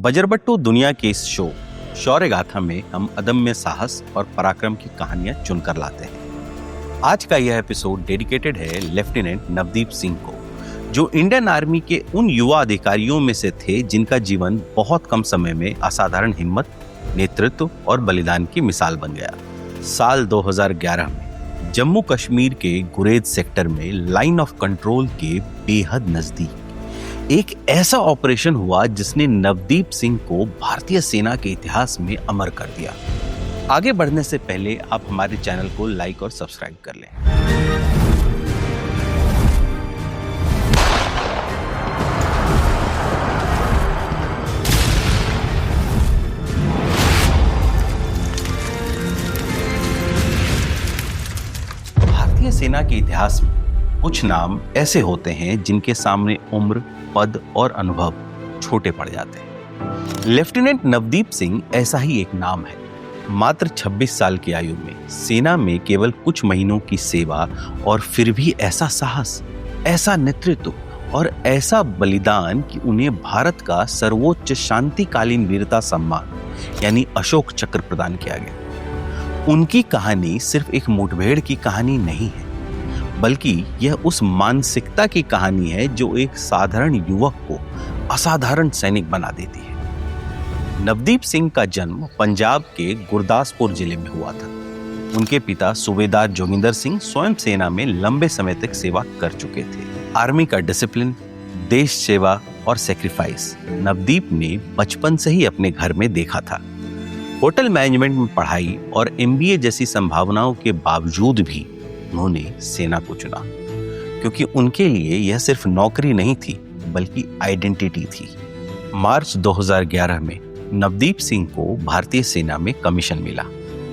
बजरबट्टू दुनिया के इस शो शौर्य गाथा में हम अदम्य साहस और पराक्रम की कहानियां चुनकर लाते हैं। आज का यह एपिसोड डेडिकेटेड है लेफ्टिनेंट नवदीप सिंह को, जो इंडियन आर्मी के उन युवा अधिकारियों में से थे जिनका जीवन बहुत कम समय में असाधारण हिम्मत, नेतृत्व और बलिदान की मिसाल बन गया। साल 2011 में जम्मू कश्मीर के गुरेज सेक्टर में लाइन ऑफ कंट्रोल के बेहद नजदीक एक ऐसा ऑपरेशन हुआ जिसने नवदीप सिंह को भारतीय सेना के इतिहास में अमर कर दिया। आगे बढ़ने से पहले आप हमारे चैनल को लाइक और सब्सक्राइब कर लें। भारतीय सेना के इतिहास में कुछ नाम ऐसे होते हैं जिनके सामने उम्र, पद और अनुभव छोटे पड़ जाते हैं। लेफ्टिनेंट नवदीप सिंह ऐसा ही एक नाम है। मात्र 26 साल की आयु में सेना में केवल कुछ महीनों की सेवा और फिर भी ऐसा साहस, ऐसा नेतृत्व और ऐसा बलिदान कि उन्हें भारत का सर्वोच्च शांतिकालीन वीरता सम्मान यानी अशोक चक्र प्रदान किया गया। उनकी कहानी सिर्फ एक मुठभेड़ की कहानी नहीं है, बल्कि यह उस मानसिकता की कहानी है जो एक साधारण युवक को असाधारण सैनिक बना देती है। नवदीप सिंह का जन्म पंजाब के गुरदासपुर जिले में हुआ था। उनके पिता सूबेदार जोगिंदर सिंह स्वयं सेना में लंबे समय तक सेवा कर चुके थे। आर्मी का डिसिप्लिन, देश सेवा और सेक्रीफाइस नवदीप ने बचपन से ही अपने घर में देखा था। होटल मैनेजमेंट में पढ़ाई और MBA जैसी संभावनाओं के बावजूद भी उन्होंने सेना को चुना, क्योंकि उनके लिए यह सिर्फ नौकरी नहीं थी बल्कि आइडेंटिटी थी। मार्च 2011 में नवदीप सिंह को भारतीय सेना में कमीशन मिला।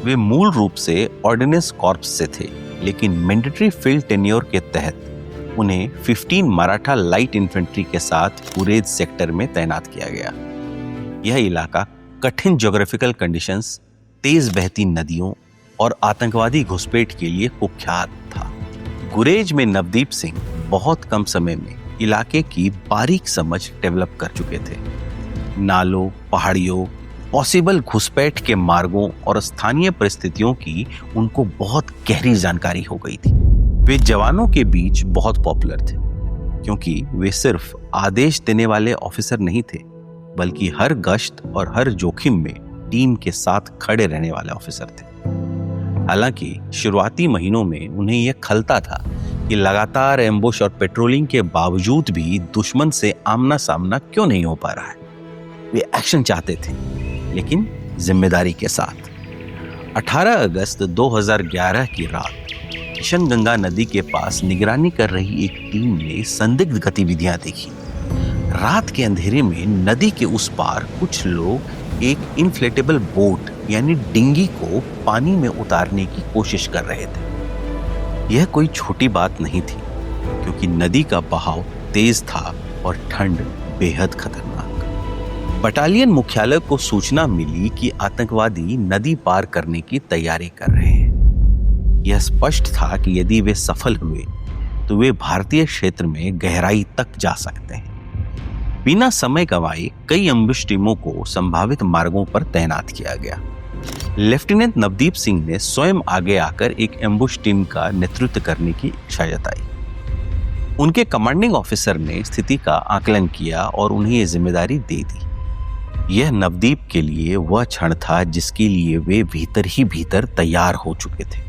वे मूल रूप से ऑर्डिनेंस कॉर्प्स से थे, लेकिन मैंडेटरी फील्ड टेन्योर के तहत उन्हें 15 मराठा लाइट इन्फेंट्री के साथ गुरेज सेक्टर में तैनात किया गया। यह इलाका कठिन ज्योग्राफिकल कंडीशंस, तेज बहती नदियों और आतंकवादी घुसपैठ के लिए कुख्यात था। गुरेज में नवदीप सिंह बहुत कम समय में इलाके की बारीक समझ डेवलप कर चुके थे। नालों, पहाड़ियों, पॉसिबल घुसपैठ के मार्गों और स्थानीय परिस्थितियों की उनको बहुत गहरी जानकारी हो गई थी। वे जवानों के बीच बहुत पॉपुलर थे, क्योंकि वे सिर्फ आदेश देने वाले ऑफिसर नहीं थे, बल्कि हर गश्त और हर जोखिम में टीम के साथ खड़े रहने वाले ऑफिसर थे। हालांकि शुरुआती महीनों में उन्हें यह खलता था कि लगातार एम्बुश और पेट्रोलिंग के बावजूद भी दुश्मन से आमना सामना क्यों नहीं हो पा रहा है। वे एक्शन चाहते थे, लेकिन जिम्मेदारी के साथ। 18 अगस्त 2011 की रात किशनगंगा नदी के पास निगरानी कर रही एक टीम ने संदिग्ध गतिविधियां देखी। रात के अंधेरे में नदी के उस पार कुछ लोग एक इन्फ्लेटेबल बोट यानी डिंगी को पानी में उतारने की कोशिश कर रहे थे। यह कोई छोटी बात नहीं थी, क्योंकि नदी का बहाव तेज था और ठंड बेहद खतरनाक। बटालियन मुख्यालय को सूचना मिली कि आतंकवादी नदी पार करने की तैयारी कर रहे हैं। यह स्पष्ट था कि यदि वे सफल हुए तो वे भारतीय क्षेत्र में गहराई तक जा सकते हैं। बिना समय गंवाए कई एम्बुश टीमों को संभावित मार्गों पर तैनात किया गया। लेफ्टिनेंट नवदीप सिंह ने स्वयं आगे आकर एक एम्बुश टीम का नेतृत्व करने की इच्छा जताई। उनके कमांडिंग ऑफिसर ने स्थिति का आकलन किया और उन्हें यह जिम्मेदारी दे दी। यह नवदीप के लिए वह क्षण था जिसके लिए वे भीतर ही भीतर तैयार हो चुके थे।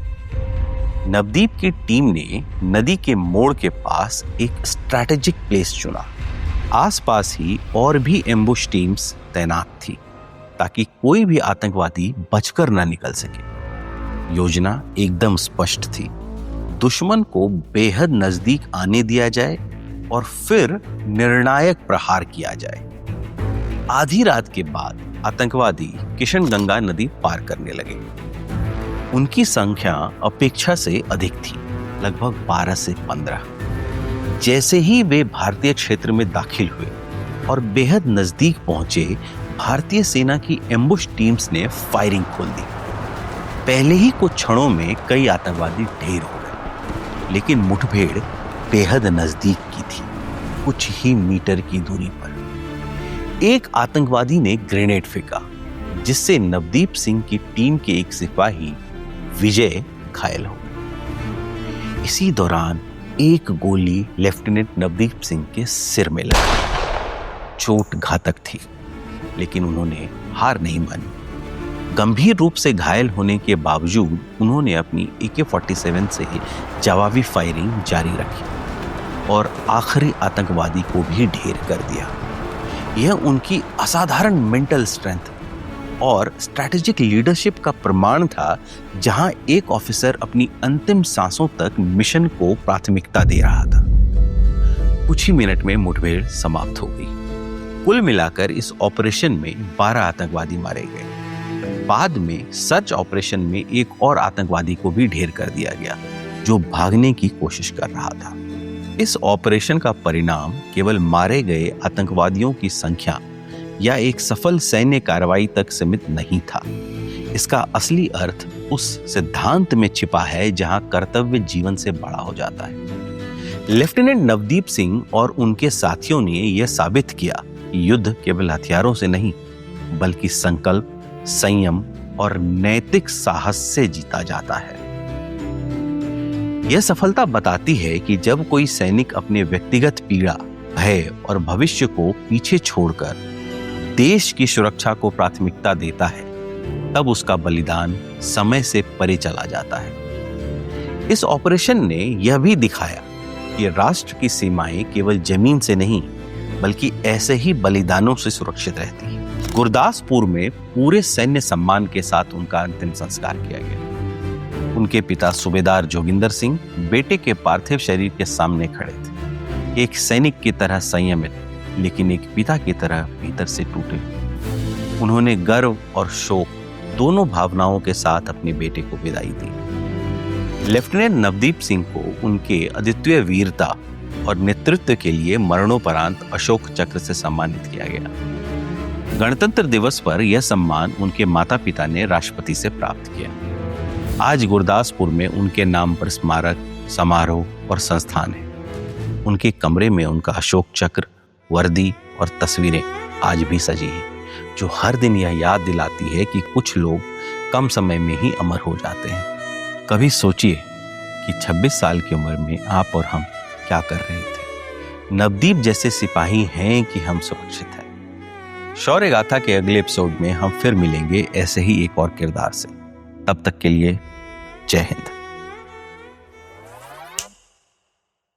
नवदीप की टीम ने नदी के मोड़ के पास एक स्ट्रैटेजिक प्लेस चुना। आसपास ही और भी एम्बुश टीम्स तैनात थी, ताकि कोई भी आतंकवादी बचकर न निकल सके। योजना एकदम स्पष्ट थी। दुश्मन को बेहद नजदीक आने दिया जाए और फिर निर्णायक प्रहार किया जाए। आधी रात के बाद आतंकवादी किशनगंगा नदी पार करने लगे। उनकी संख्या अपेक्षा से अधिक थी, लगभग 12 से 15। जैसे ही वे भारतीय क्षेत्र में दाखिल हुए और बेहद नजदीक पहुंचे, भारतीय सेना की एम्बुश टीम्स ने फायरिंग खोल दी। पहले ही कुछ क्षणों में कई आतंकवादी ढेर हो गए, लेकिन मुठभेड़ बेहद नजदीक की थी, कुछ ही मीटर की दूरी पर। एक आतंकवादी ने ग्रेनेड फेंका, जिससे नवदीप सिंह की टीम के एक सिपाही विजय घायल हो गए। इसी दौरान एक गोली लेफ्टिनेंट नवदीप सिंह के सिर में लगी। चोट घातक थी, लेकिन उन्होंने हार नहीं मानी। गंभीर रूप से घायल होने के बावजूद उन्होंने अपनी AK-47 से जवाबी फायरिंग जारी रखी और आखिरी आतंकवादी को भी ढेर कर दिया। यह उनकी असाधारण मेंटल स्ट्रेंथ और स्ट्रैटेजिक लीडरशिप का प्रमाण था, जहां एक ऑफिसर अपनी अंतिम सांसों तक मिशन को प्राथमिकता दे रहा था। कुछ ही मिनट में मुठभेड़ समाप्त हो गई। कुल मिलाकर इस ऑपरेशन में 12 आतंकवादी मारे गए। बाद में सर्च ऑपरेशन में एक और आतंकवादी को भी ढेर कर दिया गया, जो भागने की कोशिश कर रहा था। इस ऑपरेशन का परिणाम केवल मारे गए आतंकवादियों की संख्या या एक सफल सैन्य कार्रवाई तक सीमित नहीं था। इसका असली अर्थ उस सिद्धांत में छिपा है जहां कर्तव्य जीवन से बड़ा हो जाता है। लेफ्टिनेंट नवदीप सिंह और उनके साथियों ने यह साबित किया कि युद्ध केवल हथियारों से नहीं, बल्कि संकल्प, संयम और नैतिक साहस से जीता जाता है। यह सफलता बताती है कि जब कोई सैनिक अपने व्यक्तिगत पीड़ा, भय और भविष्य को पीछे छोड़कर देश की सुरक्षा को प्राथमिकता देता है, तब उसका बलिदान समय से परे चला जाता है। इस ऑपरेशन ने यह भी दिखाया कि राष्ट्र की सीमाएं केवल जमीन से नहीं, बल्कि ऐसे ही बलिदानों से सुरक्षित रहती है। गुरदासपुर में पूरे सैन्य सम्मान के साथ उनका अंतिम संस्कार किया गया। उनके पिता सूबेदार जोगिंदर सिंह बेटे के पार्थिव शरीर के सामने खड़े थे, एक सैनिक की तरह संयमित, लेकिन एक पिता की तरह भीतर से टूटे। उन्होंने गर्व और शोक दोनों भावनाओं के साथ अपने बेटे को विदाई दी। लेफ्टिनेंट नवदीप सिंह को उनके अद्वितीय वीरता और नेतृत्व के लिए मरणोपरांत अशोक चक्र से सम्मानित किया गया। गणतंत्र दिवस पर यह सम्मान उनके माता पिता ने राष्ट्रपति से प्राप्त किया। आज गुरदासपुर में उनके नाम पर स्मारक, समारोह और संस्थान है। उनके कमरे में उनका अशोक चक्र, वर्दी और तस्वीरें आज भी सजी हैं, जो हर दिन यह याद दिलाती है कि कुछ लोग कम समय में ही अमर हो जाते हैं। कभी सोचिए कि 26 साल की उम्र में आप और हम क्या कर रहे थे। नवदीप जैसे सिपाही हैं कि हम सुरक्षित हैं। शौर्य गाथा के अगले एपिसोड में हम फिर मिलेंगे ऐसे ही एक और किरदार से। तब तक के लिए जय हिंद।